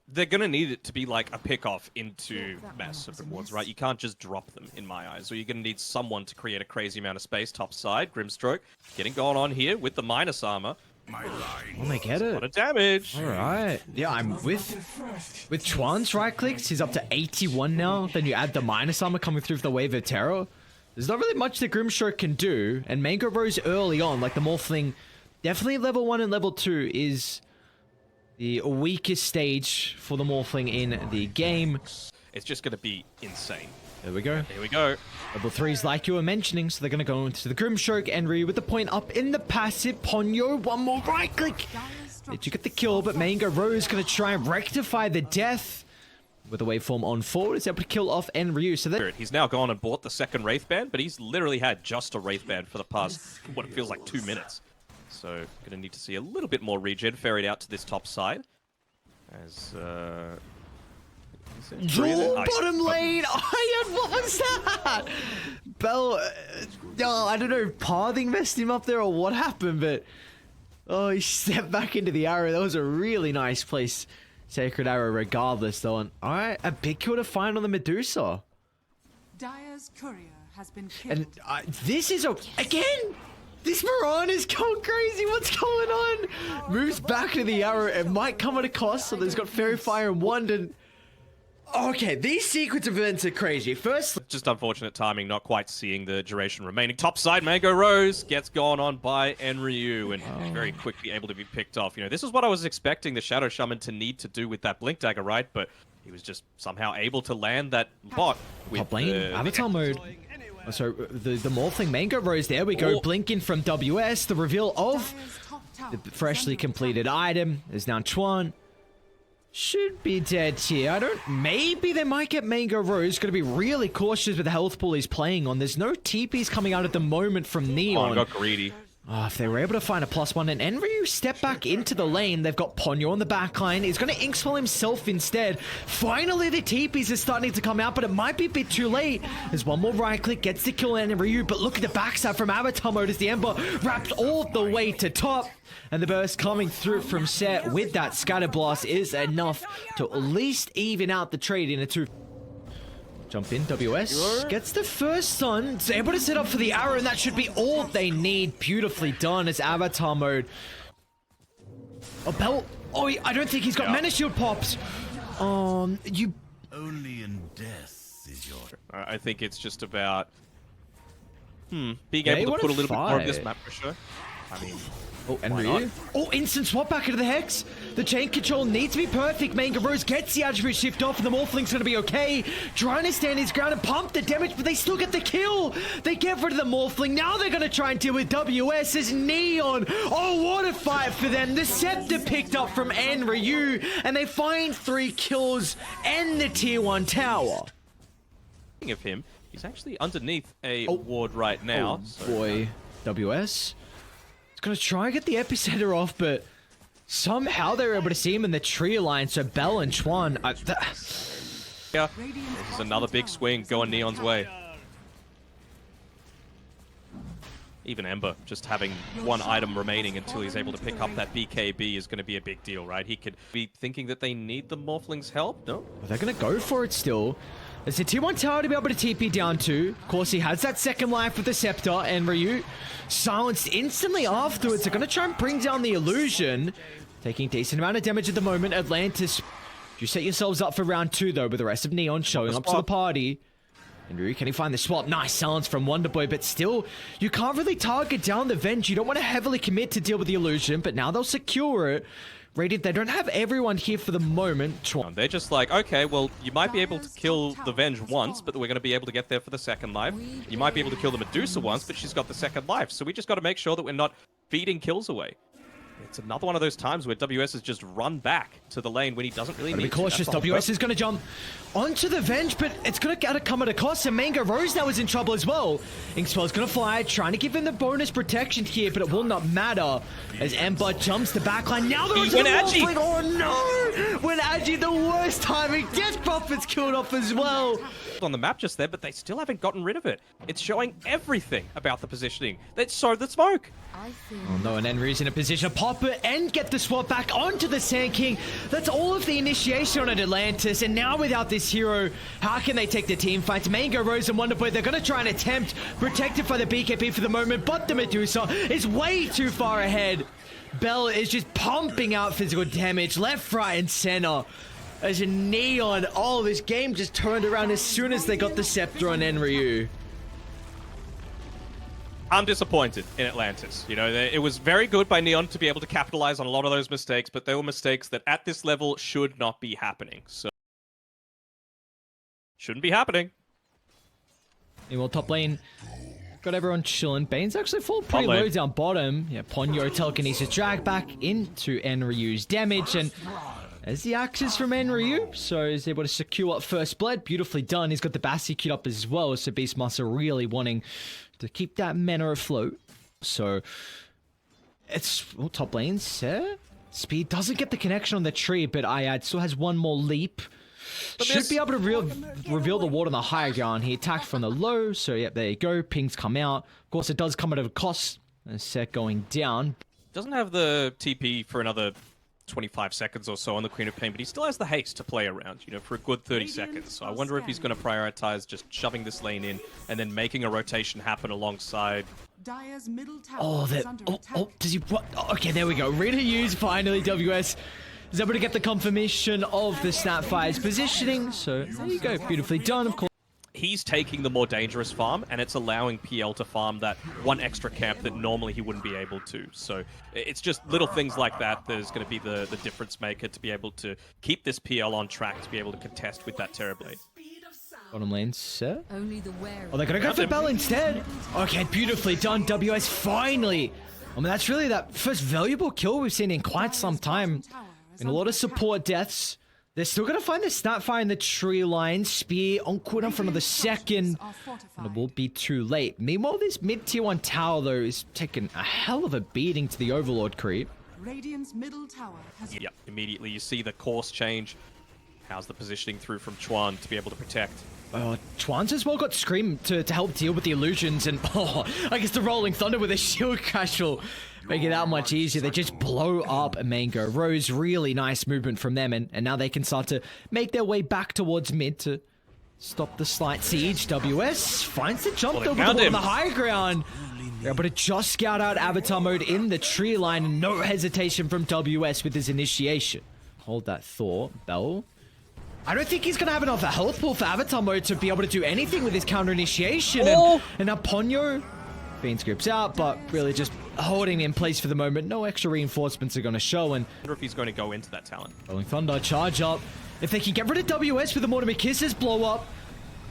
They're gonna need it to be like a pick-off into massive rewards, right? You can't just drop them, in my eyes. So you're gonna need someone to create a crazy amount of space top side. Grimstroke getting going on here with the minus armor. Oh, they get it. A lot of damage. All right. Yeah, I'm with Chuan's right clicks. He's up to 81 now. Then you add the minus armor coming through for the wave of terror. There's not really much that Grimstroke can do. And Mango Rose early on, like the Morphling, definitely level 1 and level 2 is the weakest stage for the Morphling in the game. It's just going to be insane. There we go. Here we go. Level 3s like you were mentioning, so they're going to go into the Grimstroke and Ryu with the point up in the passive. Ponyo, one more right click. Did you get the kill, but Mango Rose going to try and rectify the death. With the waveform on forward, is able to kill off Ryu. So he's now gone and bought the second Wraith Band, but he's literally had just a Wraith Band for the past, what it feels like, 2 minutes. So, going to need to see a little bit more regen ferried out to this top side. As, bottom lane! Iron, what was that? Bell, I don't know, pathing messed him up there or what happened, but... Oh, he stepped back into the arrow. That was a really nice place. Sacred Arrow regardless, though. And, alright, a big kill to find on the Medusa. Dire's courier has been killed. And this is again! This Mirana's gone crazy. What's going on? Moves back to the arrow. It might come at a cost. So there's got Fairy Fire and Wand. And okay, these sequence of events are crazy. First, just unfortunate timing, not quite seeing the duration remaining. Top side, Mango Rose gets gone on by Ryu and very quickly able to be picked off. You know, this is what I was expecting the Shadow Shaman to need to do with that Blink Dagger, right? But he was just somehow able to land that bot with top lane, Avatar mode. So the Morphling Mango Rose, there we go, blinking from WS, the reveal of the freshly completed item is now Chuan. Should be dead here. Maybe they might get Mango Rose. Going to be really cautious with the health pool he's playing on. There's no TPs coming out at the moment from Neon. Oh, got greedy. If they were able to find a +1 and Ryu step back into the lane, they've got Ponyo on the backline. He's going to Inkswell himself instead. Finally, the TPs are starting to come out, but it might be a bit too late. There's one more right click, gets the kill on Ryu, but look at the backside from Avatar mode as the Ember wraps all the way to top. And the burst coming through from Set with that Scatter Blast is enough to at least even out the trade in a 2. Jump in, WS gets the first stun. It's able to set up for the arrow, and that should be all they need. Beautifully done as Avatar mode. Oh, Bell. Oh, I don't think he's got Mana Shield pops. You. Only in death is your. I think it's just about being able to put a little bit more of this map pressure. I mean. Oh, and Ryu. Oh, instant swap back into the Hex. The chain control needs to be perfect. Mango Rose gets the attribute shift off, and the Morphling's going to be okay. Trying to stand his ground and pump the damage, but they still get the kill. They get rid of the Morphling. Now they're going to try and deal with WS as Neon. Oh, what a fight for them. The Scepter picked up from Ryu, and they find 3 kills and the tier 1 tower. Speaking of him, he's actually underneath a ward right now. Boy, WS. It's going to try and get the epicenter off, but somehow they were able to see him in the tree line. So Bell and Chuan. This is another big swing going Neon's way. Even Ember, just having 1 item remaining until he's able to pick up that BKB is going to be a big deal, right? He could be thinking that they need the Morphling's help, no? They're going to go for it still. There's a tier 1 tower to be able to TP down to. Of course, he has that second life with the Scepter, and Ryu silenced instantly afterwards. They're going to try and bring down the illusion. Taking decent amount of damage at the moment. Atlantis, you set yourselves up for round 2, though, with the rest of Neon showing up to the party. And Ryu, can he find the swap? Nice silence from Wonderboy, but still, you can't really target down the Venge. You don't want to heavily commit to deal with the illusion, but now they'll secure it. Radiant, they don't have everyone here for the moment. They're just like, okay, well, you might be able to kill the Venge once, but we're going to be able to get there for the second life. You might be able to kill the Medusa once, but she's got the second life. So we just got to make sure that we're not feeding kills away. It's another one of those times where WS has just run back to the lane when he doesn't really need to. Be cautious. WS is going to jump onto the Venge, but it's going to come at a cost. And Mango Rose now is in trouble as well. Inkspell's going to fly, trying to give him the bonus protection here, but it will not matter as Ember jumps the backline. Now they're into the Morphling. Oh when Agi, the worst timing, gets Prophets killed off as well. On the map just there, but they still haven't gotten rid of it. It's showing everything about the positioning. Let's sow the smoke. Oh no, and Enryu's in a position to pop it and get the swap back onto the Sand King. That's all of the initiation on Atlantis, and now without this hero, how can they take the team fights? Mango, Rose, and Wonderboy, they're going to try and attempt, protected by the BKB for the moment, but the Medusa is way too far ahead. Bell is just pumping out physical damage left, right, and center. As a Neon, oh, this game just turned around as soon as they got the Scepter on Enryu. I'm disappointed in Atlantis. You know, it was very good by Neon to be able to capitalize on a lot of those mistakes, but they were mistakes that at this level should not be happening. So, shouldn't be happening. Meanwhile, top lane, got everyone chilling. Bane's actually full pretty low down bottom. Yeah, Ponyo telekinesis drag back into Enryu's damage, and as the axes from Enryu, so he's able to secure first blood. Beautifully done. He's got the Bassi queued up as well, so Beastmaster really wanting to keep that mana afloat. So it's top lane set. Speed doesn't get the connection on the tree, but Ayad still has one more leap. Should be able to reveal the ward on the higher ground. He attacked from the low, so yep, there you go. Pings come out. Of course, it does come at a cost. Set going down. Doesn't have the TP for another 25 seconds or so on the Queen of Pain, but he still has the haste to play around, you know, for a good 30 seconds. So I wonder if he's going to prioritize just shoving this lane in and then making a rotation happen alongside. Dire's middle tower Oh, is under attack. does he? What? Okay, there we go. Ready to use finally. WS is able to get the confirmation of the Snapfire's positioning. So there you go. Beautifully done, of course. He's taking the more dangerous farm, and it's allowing PL to farm that one extra camp that normally he wouldn't be able to. So it's just little things like that that is going to be the difference maker to be able to keep this PL on track, to be able to contest with that Terrorblade. Bottom lane set. Only the wary. Oh, they're going to go for Bell instead. Okay, beautifully done. WS finally. I mean, that's really that first valuable kill we've seen in quite some time. And a lot of support deaths. They're still going to find the Snapfire in the tree line. Spear on cooldown for another second. And it will be too late. Meanwhile, this mid-tier 1 tower, though, is taking a hell of a beating to the Overlord creep. Radiant's middle tower has Yep, immediately you see the course change. How's the positioning through from Chuan to be able to protect? Oh, Chuan's as well got Scream to help deal with the illusions. And, oh, I guess the Rolling Thunder with a shield crash will make it that much easier. They just blow up Mango. Rose, really nice movement from them. And now they can start to make their way back towards mid to stop the slight siege. WS finds the jump over on the high ground. They're able to just scout out Avatar mode in the tree line. And no hesitation from WS with his initiation. Hold that thought, Bell. I don't think he's going to have enough health pool for Avatar mode to be able to do anything with his counter initiation. Oh. And now Ponyo, Fiend scripts out, but really just holding in place for the moment. No extra reinforcements are going to show. And I wonder if he's going to go into that talent. Rolling Thunder, charge up. If they can get rid of WS with the Mortimer Kisses blow up,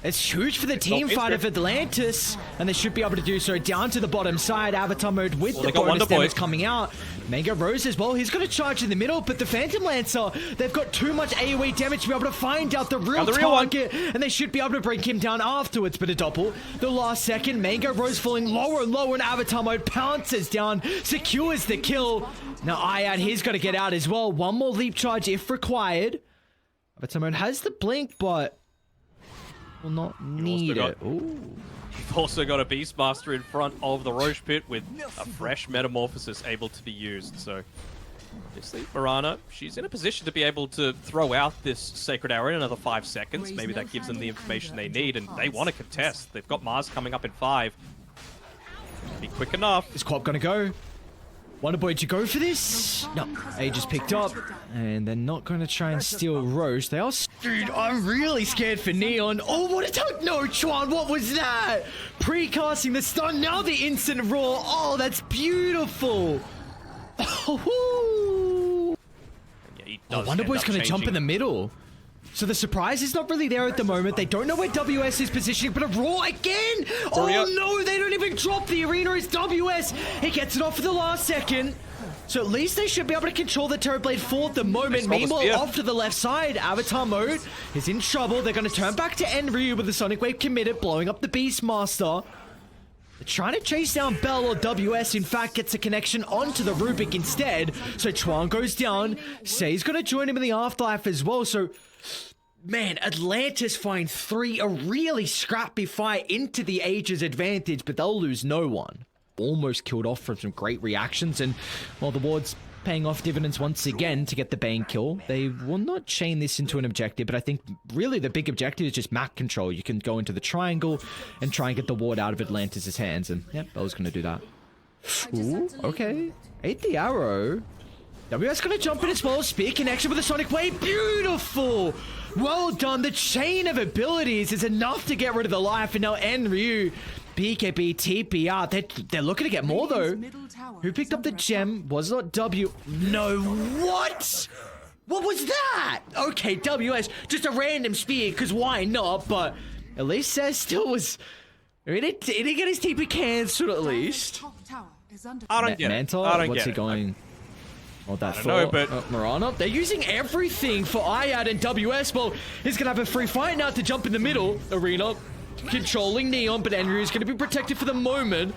it's huge for the team fight of Atlantis, and they should be able to do so. Down to the bottom side, Avatar mode with the bonus damage coming out. Mango Rose as well, he's going to charge in the middle, but the Phantom Lancer, they've got too much AoE damage to be able to find out the real target, and they should be able to bring him down afterwards. But a double, the last second, Mango Rose falling lower and lower in Avatar mode, pounces down, secures the kill. Now Ayad, he's got to get out as well. One more leap charge if required. Avatar mode has the blink, but will not need it. You've also got a Beastmaster in front of the Roche Pit with a fresh Metamorphosis able to be used. So, obviously, Mirana, she's in a position to be able to throw out this Sacred Arrow in another 5 seconds. Maybe that gives them the information they need, and they want to contest. They've got Mars coming up in 5. Be quick enough. Is Quap gonna go? Wonderboy, did you go for this? No, Age is picked up, and they're not going to try and steal Roche. They are... Dude, I'm really scared for Neon. Oh, what a tug! No, Chuan, what was that? Precasting the stun, now the instant roar. Oh, that's beautiful. Oh, Wonderboy's going to jump in the middle. So the surprise is not really there at the moment. They don't know where WS is positioning, but a roar again! Oh no, they don't even drop the arena. It's WS. He gets it off for the last second. So at least they should be able to control the Terrorblade for the moment. Meanwhile, off to the left side, Avatar mode is in trouble. They're going to turn back to Enryu with the Sonic Wave committed, blowing up the Beastmaster. The trying to chase down Bell or WS, in fact, gets a connection onto the Rubik instead. So Chuan goes down. Say's going to join him in the afterlife as well. So, man, Atlantis find 3, a really scrappy fight into the Aegis advantage, but they'll lose no one. Almost killed off from some great reactions, and while the ward's paying off dividends once again to get the Bane kill, they will not chain this into an objective, but I think really the big objective is just map control. You can go into the triangle and try and get the ward out of Atlantis' hands, and yep, Bell's going to do that. Ooh, okay. Ate the arrow. WS going to jump in as well. Spear connection with the Sonic Wave. Beautiful! Well done. The chain of abilities is enough to get rid of the life, and now Enryu, BKB, TPR, they're looking to get more though. Who picked up the gem? Was it W? No, what? What was that? Okay, WS, just a random spear, because why not? But at least Seth still was... He didn't get his TP cancelled at least. I don't get it. I don't What's get he it. going? Oh, that don't know, but... Marana, they're using everything for Iyad and WS. Well, he's going to have a free fight now to jump in the middle arena. Controlling Neon, but Enryu is going to be protected for the moment.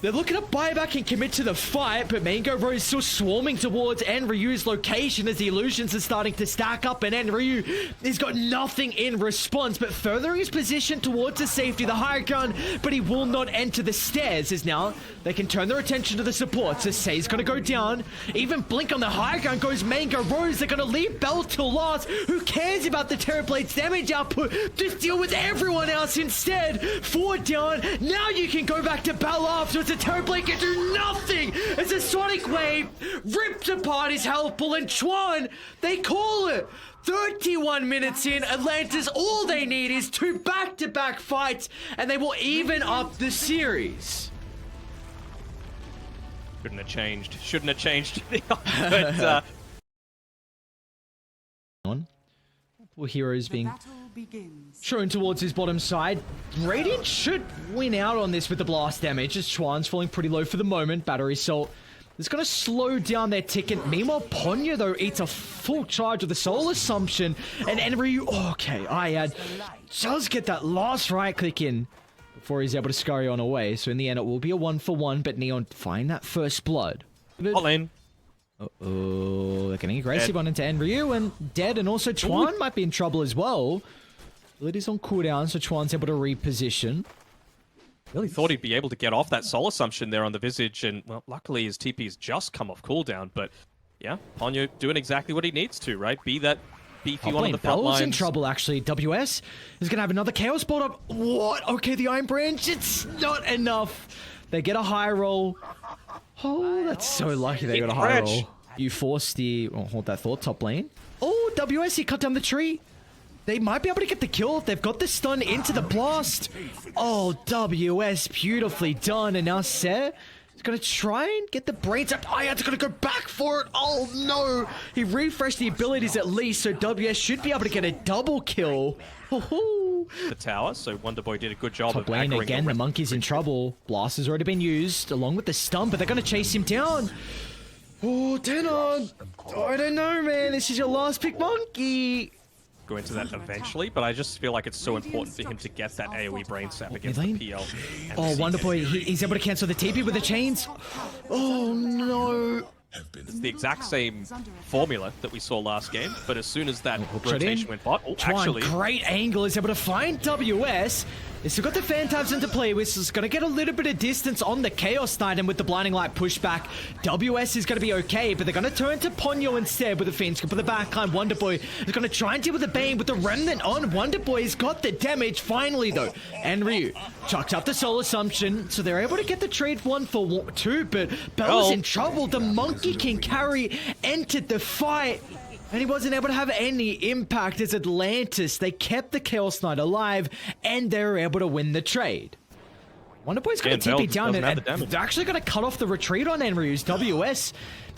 They're looking to buy back and commit to the fight, but Mango Rose still swarming towards Enryu's location as the illusions are starting to stack up, and Enryu has got nothing in response, but furthering his position towards the safety of the high ground, but he will not enter the stairs, as now they can turn their attention to the supports, as Say's going to go down. Even Blink on the high ground goes Mango Rose. They're going to leave Bell till last. Who cares about the Terrorblade's damage output? Just deal with everyone else instead. 4 down. Now you can go back to Bell afterwards. The Terrorblade can do nothing as the Sonic Wave rips apart his health pool, and Chuan, they call it. 31 minutes in, Atlantis, all they need is 2 back-to-back fights, and they will even up the series. Shouldn't have changed. Shouldn't have changed. But, Well, Heroes being shown towards his bottom side. Radiant should win out on this with the blast damage, as Chuan's falling pretty low for the moment. Battery Salt is going to slow down their ticket. Meanwhile, Ponyo, though, eats a full charge of the Soul Assumption. And Enryu, okay, Iyad does get that last right click in before he's able to scurry on away. So in the end, it will be a 1-for-1, but Neon find that first blood. all in. Uh-oh, they're getting aggressive on into Enryu, and Dead, and also Chuan might be in trouble as well. Well, it is on cooldown, so Chuan's able to reposition. Really thought he'd be able to get off that Soul Assumption there on the Visage, and, well, luckily his TP's just come off cooldown, but, yeah, Ponyo doing exactly what he needs to, right? Be that beefy one on the front Bell's lines. in trouble, actually. WS is going to have another Chaos Bolt up. What? Okay, the Iron Branch, it's not enough. They get a high roll. Oh, that's so lucky they got a high roll. You force the... Oh, hold that thought, top lane. Oh, WS, he cut down the tree. They might be able to get the kill if they've got the stun into the blast. Oh, WS, beautifully done. And now Ser is going to try and get the brains up. Iyad's going to go back for it. Oh, no. He refreshed the abilities at least, so WS should be able to get a double kill. The tower, so Wonderboy did a good job Top of lane aggroing again, the monkey's in trouble. Blast has already been used, along with the stun, but they're going to chase him down. Oh, Denon. I don't know, man. This is your last pick, monkey. Go into that eventually, but I just feel like it's so important for him to get that AoE brain sap against the PL. Oh, Wonderboy, he's able to cancel the TP with the chains. Oh, no. It's the exact same formula that we saw last game, but as soon as that rotation went bot, actually... Great angle, is able to find WS. They still got the Phantasm to play with, so it's going to get a little bit of distance on the Chaos Knight, and with the Blinding Light pushback, WS is going to be okay, but they're going to turn to Ponyo instead with the Fiend Scoop for the backline. Wonderboy is going to try and deal with the Bane with the Remnant on. Wonderboy's got the damage finally, though. Enryu chucks up the Soul Assumption, so they're able to get the trade 1-for-2, but Bell's in trouble. The Monkey King carry entered the fight, and he wasn't able to have any impact as Atlantis. They kept the Chaos Knight alive, and they were able to win the trade. Wonderboy's going to TP down, and they're actually going to cut off the retreat on Enryu's. WS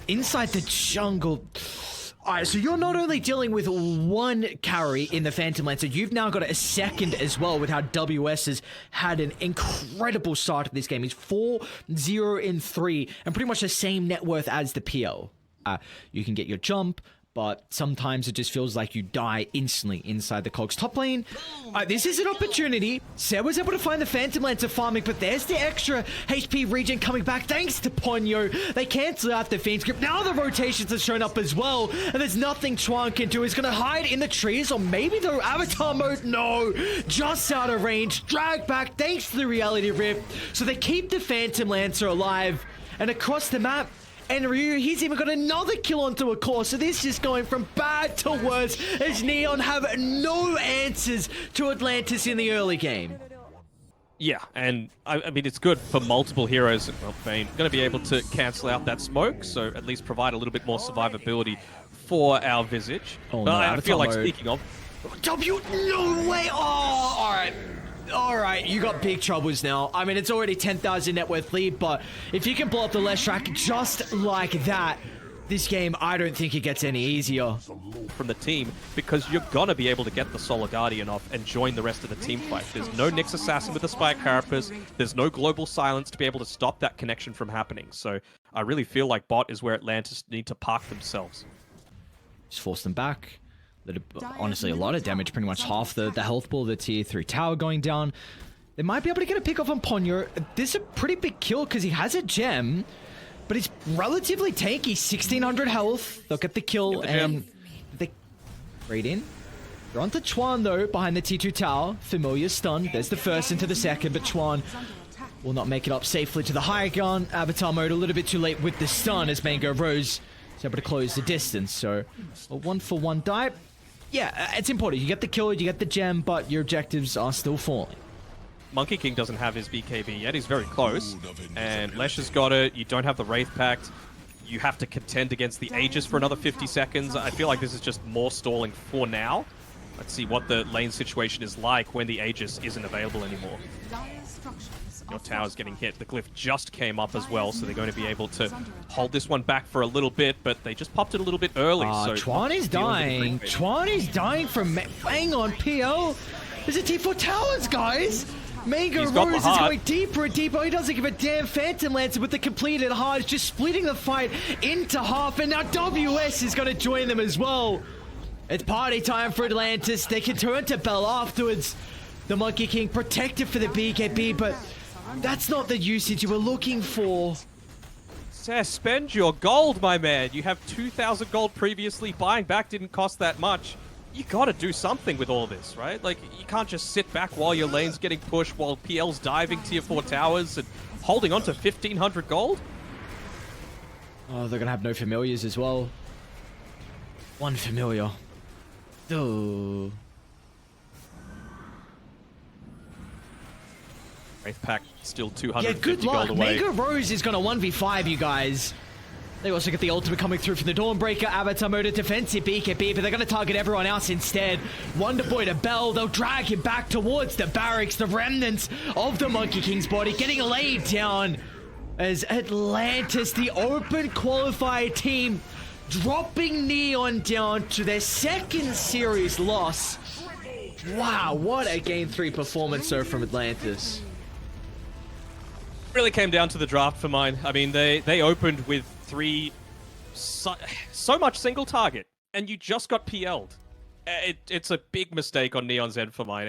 inside the jungle. Alright, so you're not only dealing with one carry in the Phantom Lancer, you've now got a second as well with how WS has had an incredible start to this game. He's 4-0-3, and pretty much the same net worth as the PL. You can get your jump, but sometimes it just feels like you die instantly inside the cogs. Top lane, this is an opportunity. Seb was able to find the Phantom Lancer farming, but there's the extra HP regen coming back thanks to Ponyo. They cancel out the Fiend's Grip. Now the rotations have shown up as well, and there's nothing Chuan can do. He's going to hide in the trees, or maybe the avatar mode. No, just out of range. Drag back thanks to the reality rift. So they keep the Phantom Lancer alive, and across the map, and Ryu, he's even got another kill onto a core. So this is going from bad to worse as Neon have no answers to Atlantis in the early game. Yeah, and I mean, it's good for multiple heroes. Well, Bane going to be able to cancel out that smoke, so at least provide a little bit more survivability for our Visage. Oh, but no, I feel like, mode. speaking of... W, no way! Oh, alright. Alright, you got big troubles now. I mean, it's already 10,000 net worth lead, but if you can blow up the left track just like that, this game, I don't think it gets any easier. From the team, because you're gonna be able to get the Solar Guardian off and join the rest of the team fight. There's no Nyx Assassin with the Spike Carapace, there's no Global Silence to be able to stop that connection from happening. So I really feel like bot is where Atlantis need to park themselves. Just force them back. Honestly, a lot of damage, pretty much half the health pool of the tier 3 tower going down. They might be able to get a pick off on Ponyo. This is a pretty big kill because he has a gem, but he's relatively tanky. 1600 health. They'll get the kill and they raid in. They're onto Chuan though, behind the T2 tower. Familiar stun. There's the first into the second, but Chuan will not make it up safely to the high ground. Avatar mode a little bit too late with the stun as Mango Rose is able to close the distance. So a 1-for-1 dive. Yeah, it's important. You get the kill, you get the gem, but your objectives are still falling. Monkey King doesn't have his BKB yet. He's very close. And Lesh has got it. You don't have the Wraith Pact. You have to contend against the Aegis for another 50 seconds. I feel like this is just more stalling for now. Let's see what the lane situation is like when the Aegis isn't available anymore. Your tower's getting hit. The glyph just came up as well, so they're going to be able to hold this one back for a little bit, but they just popped it a little bit early. So Chuan is dying. Chuan is dying from bang on PL. There's a T4 towers, guys. Mango Rose is going deeper and deeper. He doesn't give a damn. Phantom Lancer with the completed heart, just splitting the fight into half, and now WS is going to join them as well. It's party time for Atlantis. They can turn to Bell afterwards. The Monkey King protected for the BKB, but that's not the usage you were looking for. Spend your gold, my man. You have 2,000 gold previously. Buying back didn't cost that much. You gotta do something with all this, right? Like, you can't just sit back while your lane's getting pushed, while PL's diving tier 4 towers and holding on to 1,500 gold. Oh, they're gonna have no familiars as well. One familiar. Duh. Wraith Pack still Yeah, 250 good luck. gold away. Mega Rose is gonna 1v5 you guys. They also get the ultimate coming through from the Dawnbreaker. Avatar mode, a defensive BKB, but they're going to target everyone else instead. Wonder Boy to Bell. They'll drag him back towards the barracks. The remnants of the Monkey King's body getting laid down as Atlantis, the open qualifier team, dropping Neon down to their second series loss. Wow, what a Game 3 performance so from Atlantis. Really came down to the draft for mine. I mean, they opened with so much single target, and you just got PL'd. It's a big mistake on Neon's end for mine.